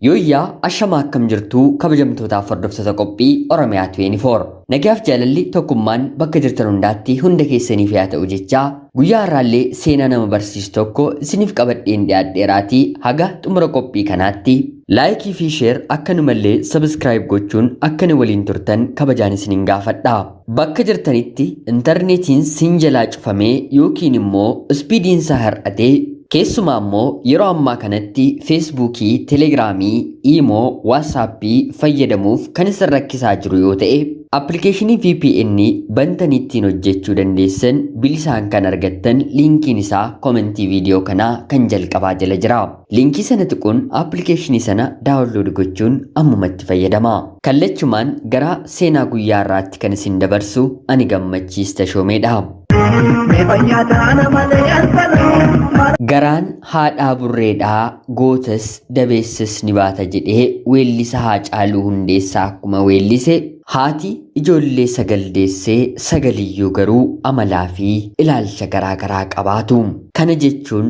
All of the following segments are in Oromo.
Yooyyaa ashamaa akkam jirtuu kabajamtootaaf hordoftoota qophii Oromiyaa 24 nagaaf jaalalli tokkummaan bakka jirtan hundaatti hunda keessaniif yaa ta'u jechaa guyyaa har'aallee seenaa nama barsiisu tokko isiniif qabadheen dhiyaadheeraatii haga xumura qophii kanaatti laayikii fi sheer akkanumallee sabskiraayib gochuun akkana waliin turtan kabajaan isiniin gaafadha. Bakka jirtanitti intarneetiin sin jalaa cufamee yookiin immoo ispiidiinsaa hir'atee keessumaa immoo yeroo ammaa kanatti feesbuukii, teelegiraamii, iimoo, waatsaappii fayyadamuuf kan isin rakkisaa jiru yoo ta'e appilikeeshinii VPN bantanii ittiin hojjechuu dandeessan bilisaan kan argattan liinkiin isaa komentii viidiyoo kanaa kan jalqabaa jala jira. Liinkii sana tuquun appilikeeshinii sana daawunlood gochuun ammumatti fayyadama. Kallachumaan gara seenaa guyyaa irraatti kan isin dabarsu ani Gammachiis Tashoomeedha. Garaan haadhaa burreedhaa gootas dabeessas ni baata jedhee weellisa Haacaaluu Hundeessaa akkuma weellise haati ijoollee sagal deessee sagaliyyuu garuu amalaa fi ilaalcha garaa garaa qabaatu. Kana jechuun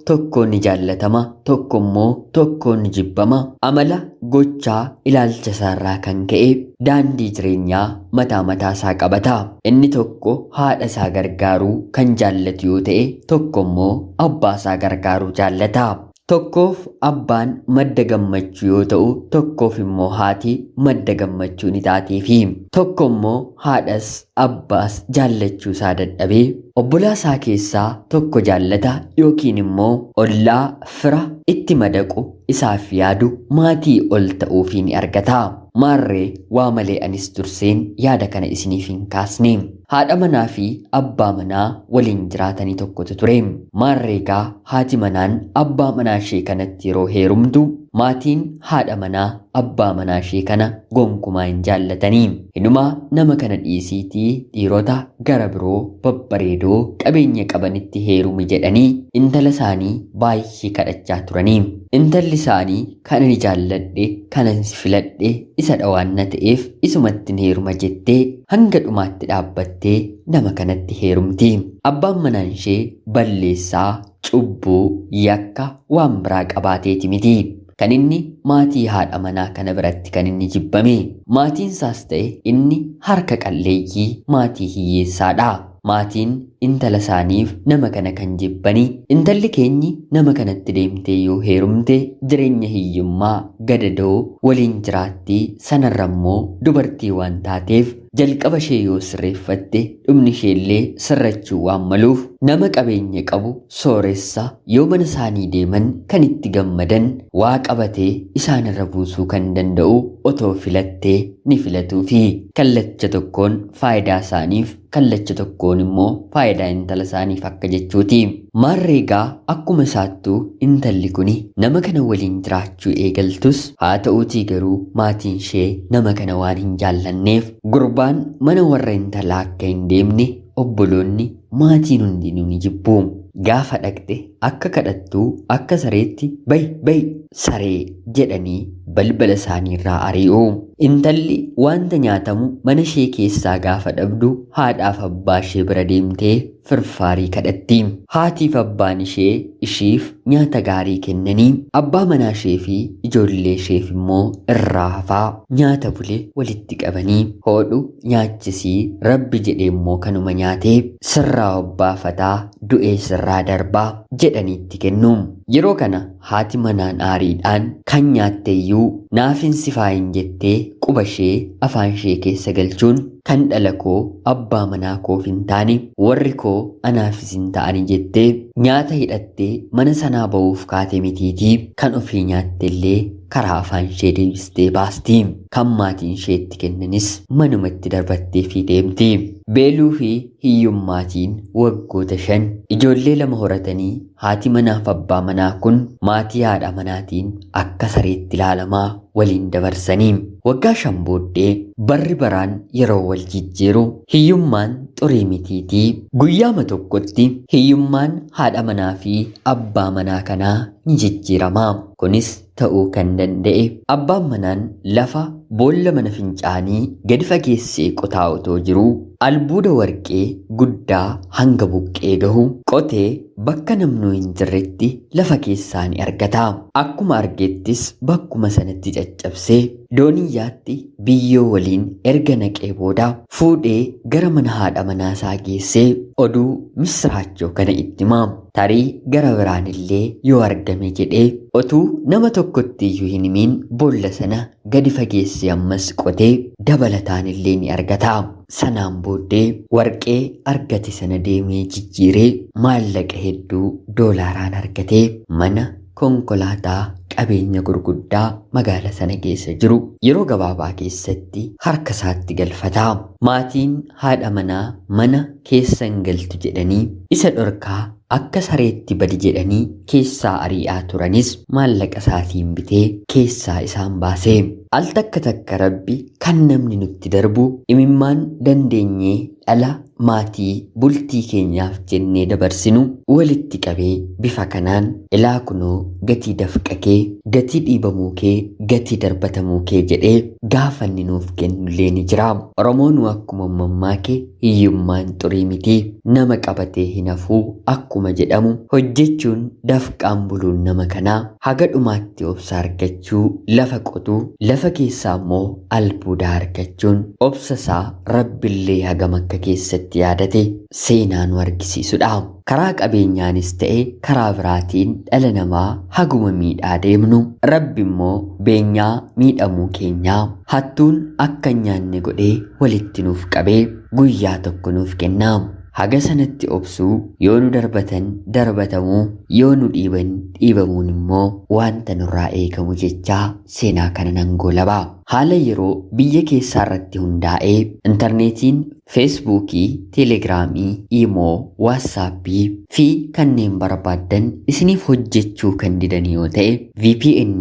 tokkoon ni jaallatama, tokko immoo tokkoon ni jibbama. Amala gochaa ilaalcha isaarraa kan ka'e daandii jireenyaa mataa isaa qabata. Inni tokko haadha isaa gargaaruu kan jaallatu yoo ta'e, tokko immoo abbaa isaa gargaaruu jaallata. Tokkoof abbaan madda gammachuu yoo ta'u, tokkoof immoo haati madda gammachuu ni taateefi. Tokko immoo haadhas abbaas jaallachuu isaa dadhabee obbolaa isaa keessaa tokko jaallata yookiin immoo ollaa fira itti madaqu isaaf yaadu maatii ol ta'uufii ni argata. Maarree waa malee anis durseen yaada kana isiniif hin kaasne. Haadha manaa fi abbaa manaa waliin jiraatanii tokkotu ture. Maarreegaa haati manaan abbaa manaa ishee kanatti yeroo heerumtu maatiin haadha manaa abbaa manaa ishee kana gonkumaa hin jaallatanii. Hinumaa nama kana dhiisiitii dhiirota gara biroo babbareedoo qabeenya qabanitti heerumi jedhanii intala isaanii baay'ee kadhachaa turanii. Intalli isaanii kan ani jaalladhe kanan filadhe isa dhawaanna ta'eef isumattiin heeruma jettee hanga dhumaatti dhaabbattee nama kanatti heerumti. Abbaan manaan ishee balleessaa, cubbuu, yakka waan biraa qabaateeti miti. Kan inni maatii haadha manaa kana biratti kan inni jibbame. Maatiin isaas ta'e inni harka qalleeyyii maatii hiyyeessaadha. Maatiin intala isaaniif nama kana kan jibbanii intalli keenyi nama kanatti deemtee yoo heerumte jireenya hiyyummaa gadadoo waliin jiraatti sanarra immoo dubartii waan taateef jalqaba ishee yoo sirreeffatte dhumni isheellee sirrachuu waan maluuf nama qabeenya qabu sooressa yoo mana isaanii deeman kan itti gammadan waa qabatee isaanirra buusuu kan danda'u otoo filattee ni filatuufi kallacha tokkoon faayidaa isaaniif kallacha tokkoon immoo faayidaa intala isaaniif akka jechuuti. Maarreegaa akkuma isaattuu intalli kuni nama kana waliin jiraachuu eegaltus haa ta'uutii garuu maatiin ishee nama kana waan hin jaallanneef gurbaan mana warra intalaa akka hin deemne obboloonni maatiin hundinuu ni jibbu. Gaafa dhaqxe akka kadhattuu akka sareetti bayi saree jedhanii balbala isaaniirraa ari'u. Intalli wanta nyaatamu mana ishee keessaa gaafa dhabdu haadhaaf abbaa ishee bira deemtee firfaarii kadhatti. Haatiif abbaan ishee ishiif nyaata gaarii kennanii abbaa manaa ishee fi ijoollee isheef immoo irraa hafaa nyaata bulee walitti qabanii hoodhu nyaachisii rabbi jedhee immoo kanuma nyaatee sirraa obbaafataa du'ee sirraa darbaa jedhaniitti kennu. Yeroo kana haati manaan aariidhaan kan nyaatteeyyuu naafin sifaa hin jettee quba ishee afaan ishee keessa galchuun kan dhala koo abbaa manaa koof hin taane warri koo anaafis hin ta'ani jettee nyaata hidhattee mana sanaa ba'uuf kaate mitiitii kan ofii nyaattellee karaa afaan ishee deebistee baasti. Kan maatiin isheetti kennanis manumatti darbattee fi deemti. Beeluu fi hiyyummaatiin waggoota 5 ijoollee 2 horatanii haati manaaf abbaa manaa kun maatii haadha manaatiin akka sareetti ilaalamaa waliin dabarsanii. Waggaa 5 booddee barri baraan yeroo wal jijjiiru hiyyummaan xurii mitiitii. Guyyaama tokkotti hiyyummaan haadha manaa fi abbaa manaa kanaa ni jijjiirama. Kunis ta'uu kan danda'e abbaan manaan lafa boolla mana fincaanii gadi fageessee qotaa otoo jiruu albuuda warqee guddaa hanga buqqee gahu qotee bakka namnuu hin jirretti lafa keessaa ni argata. Akkuma argettis bakkuma sanatti caccabsee dooniyyaatti biyyoo waliin erga naqee booda fuudhee gara mana haadha manaasaa geessee oduu misraachoo kana itti himaa. Tarii gara biraan illee yoo argame jedhee otuu nama tokkotti iyyuu hin himiin boolla sana gadi fageessee ammas qotee dabalataan illee ni argata. Sanaan booddee warqee argate sana deemee jijjiiree maallaqa hedduu doolaaraan argatee mana konkolaataa qabeenya gurguddaa magaala sana keessa jiru yeroo gabaabaa keessatti harka isaatti galfata. Maatiin haadha manaa mana keessa hin galtu jedhanii isa dhorkaa akka sareetti badi jedhanii keessaa ari'aa turanis maallaqa isaatiin bitee keessaa isaan baasee. Al takka takka rabbi kan namni nutti darbu imimmaan dandeenyee dhala maatii bultii keenyaaf jennee dabarsinu walitti qabee bifa kanaan ilaa kunoo gatii dafqakee gatii dhiibamuu kee gatii darbatamuu kee jedhee gaafanni nuuf kennullee ni jira. Oromoon akkuma mammaa kee hiyyummaan xurii miti nama qabatee hin hafuu akkuma jedhamu hojjechuun dafqaan buluun nama kanaa haga dhumaatti obsa argachuu lafa qotuu lafa keessaa immoo albuudaa argachuun obsa isaa rabbillee hagam akka keessatti yaadate seenaa nu argisiisudha. Karaa qabeenyaanis ta'e karaa biraatiin dhala namaa haguma miidhaa deemnu rabbi immoo beenyaa miidhamuu keenyaa hattuun akka nyaanne godhee walitti nuuf qabee guyyaa tokko nuuf kenna. Haga sanatti obsuu yoo nu darbatan darbatamuu yoo nu dhiiban dhiibamuun immoo wanta nurraa eegamu jechaa seenaa kana nan goolaba. Haala yeroo biyya keessaa irratti hundaa'ee intarneetiin feesbuukii, teelegiraamii, iimoo, waatsaappii fi kanneen barbaaddan isiniif hojjechuu kan didan yoo ta'e VPN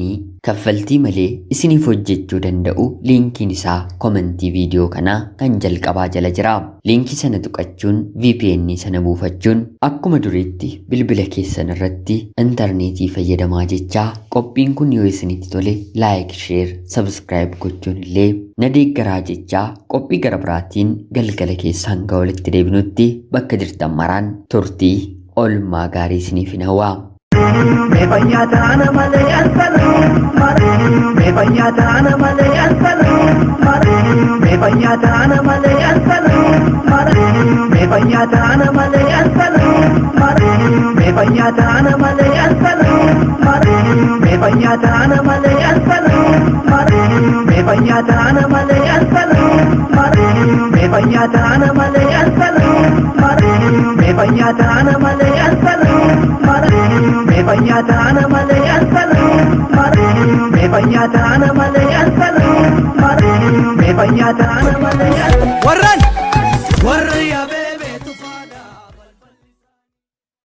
kaffaltii malee isiniif hojjechuu danda'u liinkiin isaa komentii viidiyoo kanaa kan jalqabaa jala jira. Liinkii sana tuqachuun VPN sana buufachuun akkuma duriitti bilbila keessan irratti intarneetii fayyadamaa jechaa qophiin kun yoo isinitti tole laayik, sheer, sabskiraayib gochuun illee na deeggaraa jechaa qophii gara biraatiin galgala keessaan hanga walitti deebinutti bakka jirtan maraan turtii oolmaa gaarii isiniif hin hawwaa. Me fayyadana malee alfaluu mare. Me fayyadana malee alfaluu mare. Me fayyadana malee alfaluu mare. Me fayyadana malee alfaluu mare. Me fayyadana malee alfaluu mare. Me fayyadana malee alfaluu mare. Me fayyadana malee alfaluu mare. Me fayyadana malee alfaluu mare. Me fayyadana malee alfaluu mare. Me fayyadana malee alfaluu mare. Me fayyadana malee alfaluu mare. Me fayyadana malee